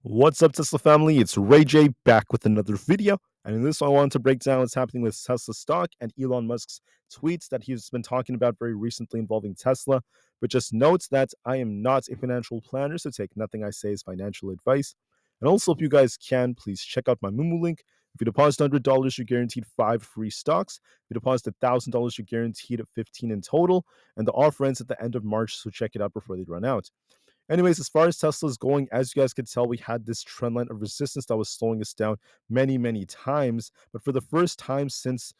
What's up, Tesla family? It's Ray J back with another video. And in this one, I wanted to break down what's happening with Tesla stock and Elon Musk's tweets that he's been talking about very recently involving Tesla. But just note that I am not a financial planner, so take nothing I say as financial advice. And also, if you guys can, please check out my Moomoo link. If you deposit $100, you're guaranteed 5 free stocks. If you deposit $1,000, you're guaranteed 15 in total. And the offer ends at the end of March, so check it out before they run out. Anyways, as far as Tesla's going, as you guys could tell, we had this trend line of resistance that was slowing us down many, many times. But for the first time since,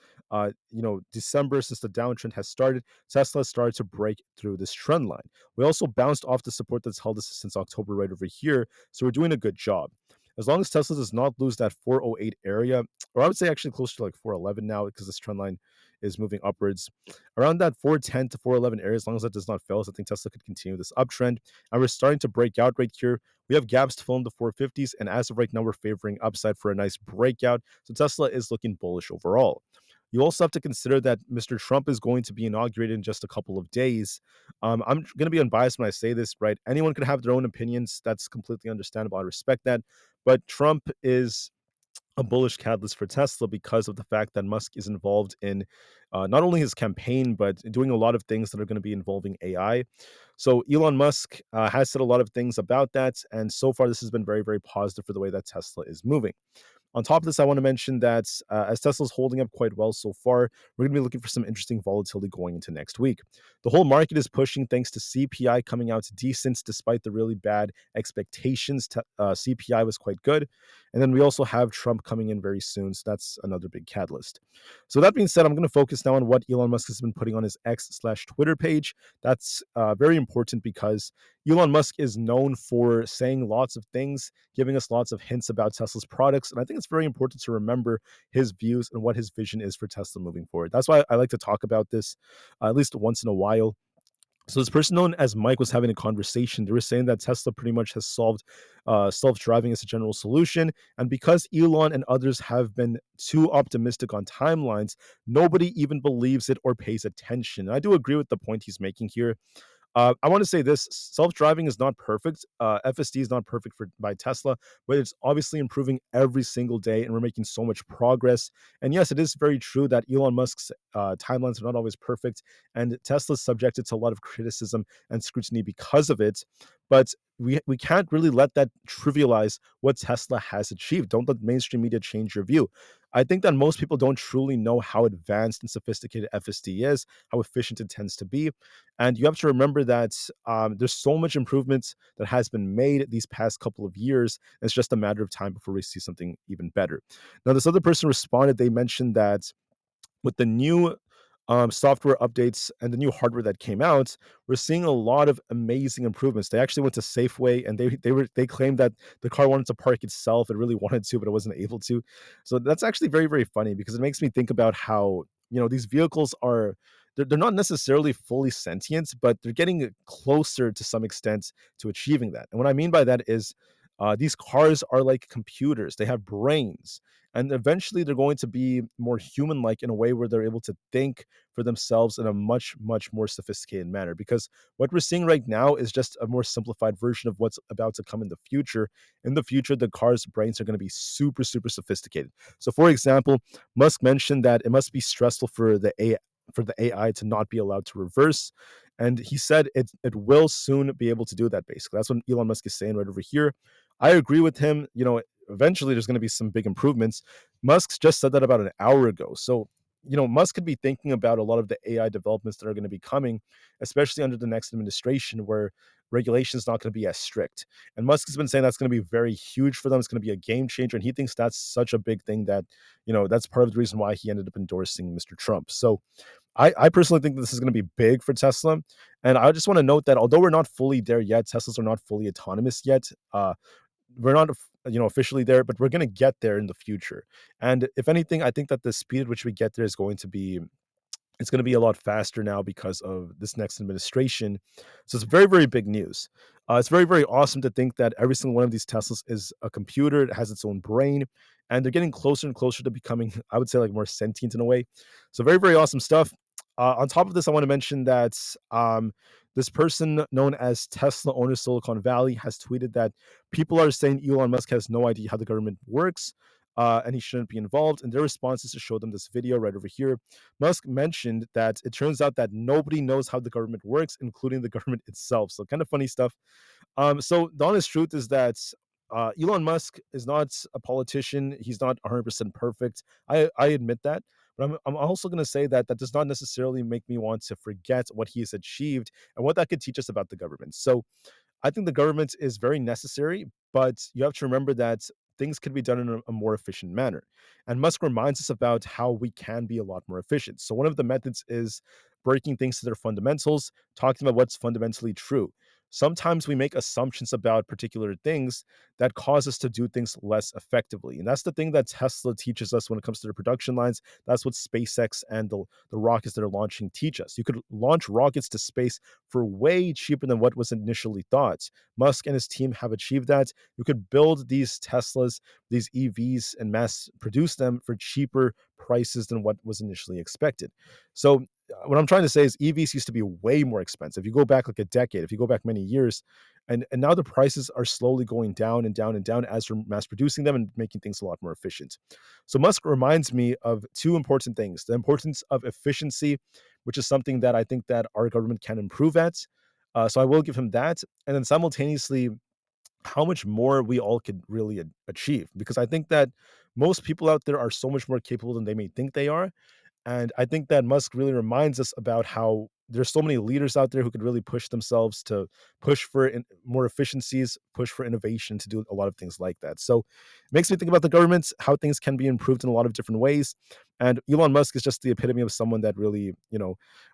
December, since the downtrend has started, Tesla has started to break through this trend line. We also bounced off the support that's held us since October right over here, so we're doing a good job. As long as Tesla does not lose that 408 area, or I would say actually closer to like 411 now, because this trend line is moving upwards around that 410 to 411 area. As long as that does not fail, so I think Tesla could continue this uptrend. And we're starting to break out right here. We have gaps to fill in the 450s, and as of right now, we're favoring upside for a nice breakout. So Tesla is looking bullish overall. You also have to consider that Mr. Trump is going to be inaugurated in just a couple of days. I'm going to be unbiased when I say this, right? Anyone could have their own opinions. That's completely understandable. I respect that. But Trump is a bullish catalyst for Tesla because of the fact that Musk is involved in not only his campaign, but doing a lot of things that are going to be involving AI. So Elon Musk has said a lot of things about that. And so far, this has been very, very positive for the way that Tesla is moving. On top of this, I want to mention that as Tesla's holding up quite well so far, we're going to be looking for some interesting volatility going into next week. The whole market is pushing thanks to CPI coming out decent despite the really bad expectations. CPI was quite good. And then we also have Trump coming in very soon. So that's another big catalyst. So that being said, I'm going to focus now on what Elon Musk has been putting on his X/Twitter page. That's very important because Elon Musk is known for saying lots of things, giving us lots of hints about Tesla's products. And I think it's very important to remember his views and what his vision is for Tesla moving forward. That's why I like to talk about this at least once in a while. So this person known as Mike was having a conversation. They were saying that Tesla pretty much has solved self-driving as a general solution, and because Elon and others have been too optimistic on timelines, nobody even believes it or pays attention. And I do agree with the point he's making here. I want to say this: self-driving is not perfect. FSD is not perfect for by Tesla, but it's obviously improving every single day, and we're making so much progress. And yes, it is very true that Elon Musk's timelines are not always perfect, and Tesla's subjected to a lot of criticism and scrutiny because of it. But we can't really let that trivialize what Tesla has achieved. Don't let mainstream media change your view. I think that most people don't truly know how advanced and sophisticated FSD is, how efficient it tends to be. And you have to remember that there's so much improvements that has been made these past couple of years. It's just a matter of time before we see something even better. Now, this other person responded. They mentioned that with the new software updates and the new hardware that came out, we're seeing a lot of amazing improvements. They actually went to Safeway and they claimed that the car wanted to park itself. It really wanted to, but it wasn't able to. So that's actually very, very funny because it makes me think about how these vehicles are. They're not necessarily fully sentient, but they're getting closer to some extent to achieving that. And what I mean by that is these cars are like computers. They have brains, and eventually they're going to be more human-like in a way where they're able to think for themselves in a much, much more sophisticated manner. Because what we're seeing right now is just a more simplified version of what's about to come in the future. In the future, the car's brains are going to be super, super sophisticated. So, for example, Musk mentioned that it must be stressful for the AI to not be allowed to reverse. And he said it will soon be able to do that, basically. That's what Elon Musk is saying right over here. I agree with him. Eventually there's going to be some big improvements. Musk just said that about an hour ago. So, Musk could be thinking about a lot of the AI developments that are going to be coming, especially under the next administration where regulation is not going to be as strict. And Musk has been saying that's going to be very huge for them. It's going to be a game changer. And he thinks that's such a big thing that, that's part of the reason why he ended up endorsing Mr. Trump. So I personally think this is going to be big for Tesla. And I just want to note that although we're not fully there yet, Teslas are not fully autonomous yet. We're not officially there, but we're going to get there in the future. And if anything, I think that the speed at which we get there is going to be it's going to be a lot faster now because of this next administration. So it's very, very big news. It's very, very awesome to think that every single one of these Teslas is a computer. It has its own brain, and they're getting closer and closer to becoming, I would say, like more sentient in a way. So very, very awesome stuff. On top of this, I want to mention that This person known as Tesla owner Silicon Valley has tweeted that people are saying Elon Musk has no idea how the government works. And he shouldn't be involved. And their response is to show them this video right over here. Musk mentioned that it turns out that nobody knows how the government works, including the government itself. So, kind of funny stuff. So the honest truth is that Elon Musk is not a politician. He's not 100% perfect. I admit that. But I'm also going to say that that does not necessarily make me want to forget what he has achieved and what that could teach us about the government. So I think the government is very necessary, but you have to remember that things can be done in a more efficient manner. And Musk reminds us about how we can be a lot more efficient. So one of the methods is breaking things to their fundamentals, talking about what's fundamentally true. Sometimes we make assumptions about particular things that cause us to do things less effectively. And that's the thing that Tesla teaches us when it comes to their production lines. That's what SpaceX and the rockets that are launching teach us. You could launch rockets to space for way cheaper than what was initially thought. Musk and his team have achieved that. You could build these Teslas, these EVs, and mass produce them for cheaper prices than what was initially expected. So, what I'm trying to say is EVs used to be way more expensive. You go back like a decade, if you go back many years, and now the prices are slowly going down and down and down as we're mass producing them and making things a lot more efficient. So Musk reminds me of two important things: the importance of efficiency, which is something that I think that our government can improve at. So I will give him that, and then simultaneously, how much more we all could really achieve. Because I think that most people out there are so much more capable than they may think they are, and I think that Musk really reminds us about how there's so many leaders out there who could really push themselves to push for more efficiencies, push for innovation, to do a lot of things like that. So it makes me think about the government, how things can be improved in a lot of different ways. And Elon Musk is just the epitome of someone that really,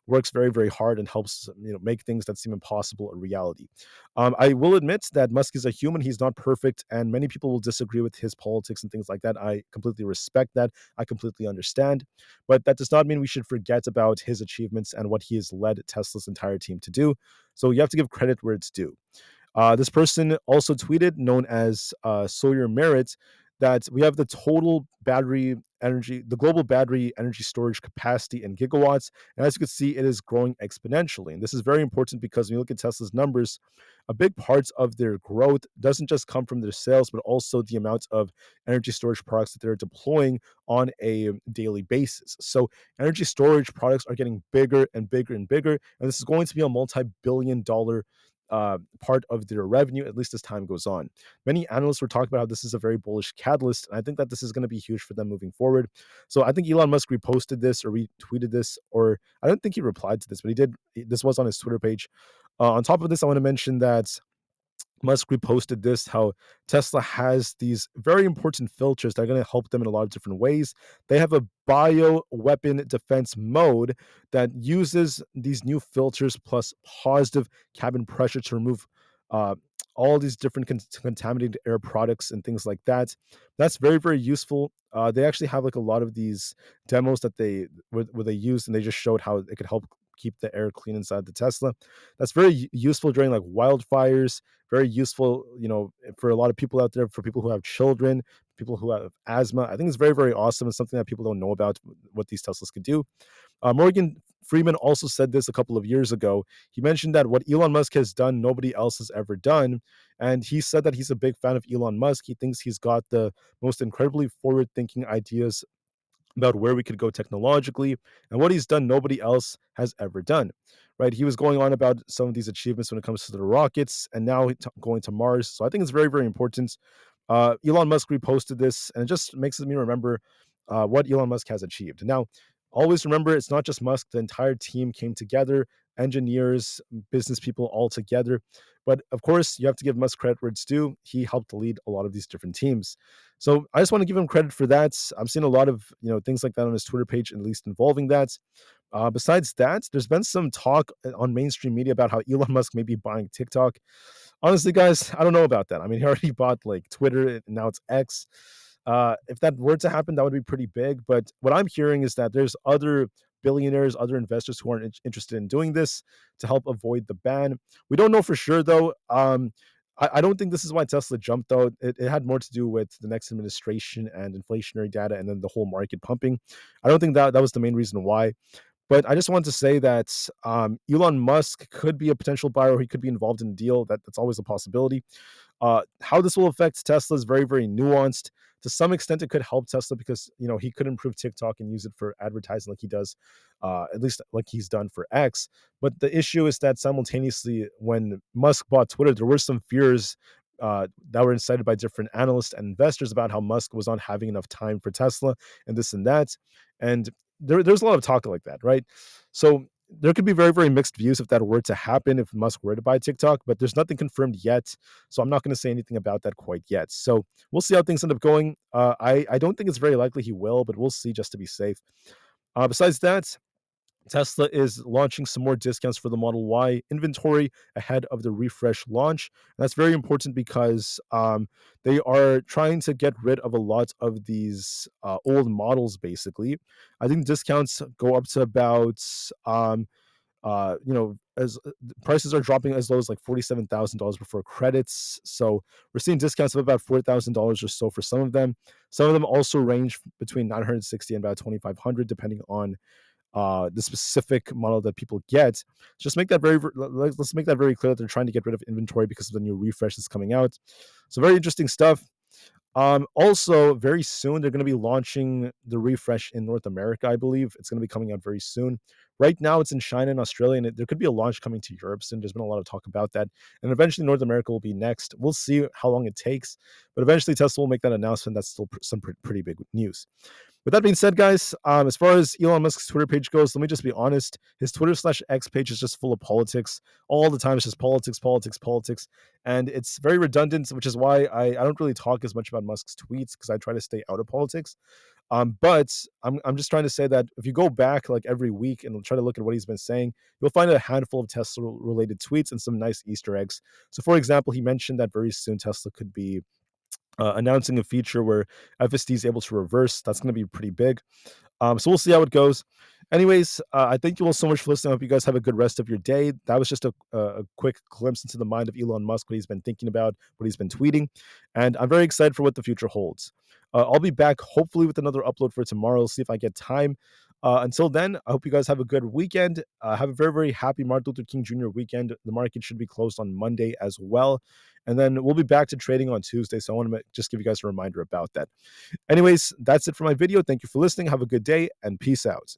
works very, very hard and helps, make things that seem impossible a reality. I will admit that Musk is a human. He's not perfect, and many people will disagree with his politics and things like that. I completely respect that. I completely understand. But that does not mean we should forget about his achievements and what he has led Tesla's entire team to do. So you have to give credit where it's due. This person also tweeted, known as Sawyer Merritt, that we have the total battery energy, the global battery energy storage capacity in gigawatts. And as you can see, it is growing exponentially. And this is very important because when you look at Tesla's numbers, a big part of their growth doesn't just come from their sales, but also the amount of energy storage products that they're deploying on a daily basis. So energy storage products are getting bigger and bigger and bigger. And this is going to be a multi-billion-dollar part of their revenue, at least as time goes on. Many analysts were talking about how this is a very bullish catalyst, and I think that this is going to be huge for them moving forward. So I think Elon Musk reposted this or retweeted this, or I don't think he replied to this, but he did. This was on his Twitter page. On top of this, I want to mention that Musk reposted this, how Tesla has these very important filters that are going to help them in a lot of different ways. They have a bio weapon defense mode that uses these new filters plus positive cabin pressure to remove uh, all these different contaminated air products and things like that. That's very, very useful. They actually have like a lot of these demos that where they used, and they just showed how it could help keep the air clean inside the Tesla. That's very useful during like wildfires, very useful, for a lot of people out there, for people who have children, people who have asthma. I think it's very, very awesome. It's something that people don't know about what these Teslas can do. Morgan Freeman also said this a couple of years ago. He mentioned that what Elon Musk has done, nobody else has ever done. And he said that he's a big fan of Elon Musk. He thinks he's got the most incredibly forward thinking ideas about where we could go technologically, and what he's done nobody else has ever done. Right? He was going on about some of these achievements when it comes to the rockets, and now going to Mars. So I think it's very, very important. Elon Musk reposted this, and it just makes me remember what Elon Musk has achieved. Now, always remember, it's not just Musk; the entire team came together, engineers, business people all together. But of course, you have to give Musk credit where it's due. He helped lead a lot of these different teams. So I just want to give him credit for that. I'm seeing a lot of things like that on his Twitter page, at least involving that. Besides that, there's been some talk on mainstream media about how Elon Musk may be buying TikTok. Honestly, guys, I don't know about that. I mean, he already bought like Twitter, and now it's X. If that were to happen, that would be pretty big. But what I'm hearing is that there's other billionaires, other investors who aren't interested in doing this to help avoid the ban. We don't know for sure, though. I don't think this is why Tesla jumped, though. It had more to do with the next administration and inflationary data, and then the whole market pumping. I don't think that was the main reason why. But I just wanted to say that Elon Musk could be a potential buyer, or he could be involved in a deal. That's always a possibility. How this will affect Tesla is very, very nuanced. To some extent, it could help Tesla because he could improve TikTok and use it for advertising, like he does, at least like he's done for X. But the issue is that simultaneously, when Musk bought Twitter, there were some fears that were incited by different analysts and investors about how Musk was not having enough time for Tesla and this and that. And there's a lot of talk like that, right? So there could be very, very mixed views if that were to happen, if Musk were to buy TikTok, but there's nothing confirmed yet. So I'm not going to say anything about that quite yet. So we'll see how things end up going. I don't think it's very likely he will, but we'll see just to be safe. Besides that, Tesla is launching some more discounts for the Model Y inventory ahead of the refresh launch. And that's very important because they are trying to get rid of a lot of these old models, basically. I think discounts go up to about as prices are dropping as low as like $47,000 before credits. So we're seeing discounts of about $4,000 or so for some of them. Some of them also range between 960 and about 2,500, depending on the specific model that people get. Just make that let's make that very clear that they're trying to get rid of inventory because of the new refresh that's coming out. So very interesting stuff. Also, very soon they're going to be launching the refresh in North America. I believe it's going to be coming out very soon. Right now, it's in China and Australia, and there could be a launch coming to Europe soon. There's been a lot of talk about that, and eventually North America will be next. We'll see how long it takes, but eventually Tesla will make that announcement. That's still some pretty big news. With that being said, guys, as far as Elon Musk's Twitter page goes, let me just be honest. His Twitter/X page is just full of politics all the time. It's just politics, politics, politics, and it's very redundant, which is why I don't really talk as much about Musk's tweets because I try to stay out of politics. But I'm just trying to say that if you go back like every week and try to look at what he's been saying, you'll find a handful of Tesla related tweets and some nice Easter eggs. So, for example, he mentioned that very soon Tesla could be announcing a feature where FSD is able to reverse. That's going to be pretty big. So we'll see how it goes. Anyways, I thank you all so much for listening. I hope you guys have a good rest of your day. That was just a quick glimpse into the mind of Elon Musk, what he's been thinking about, what he's been tweeting. And I'm very excited for what the future holds. I'll be back hopefully with another upload for tomorrow. See if I get time. Until then, I hope you guys have a good weekend. Have a very, very happy Martin Luther King Jr. weekend. The market should be closed on Monday as well. And then we'll be back to trading on Tuesday. So I want to just give you guys a reminder about that. Anyways, that's it for my video. Thank you for listening. Have a good day and peace out.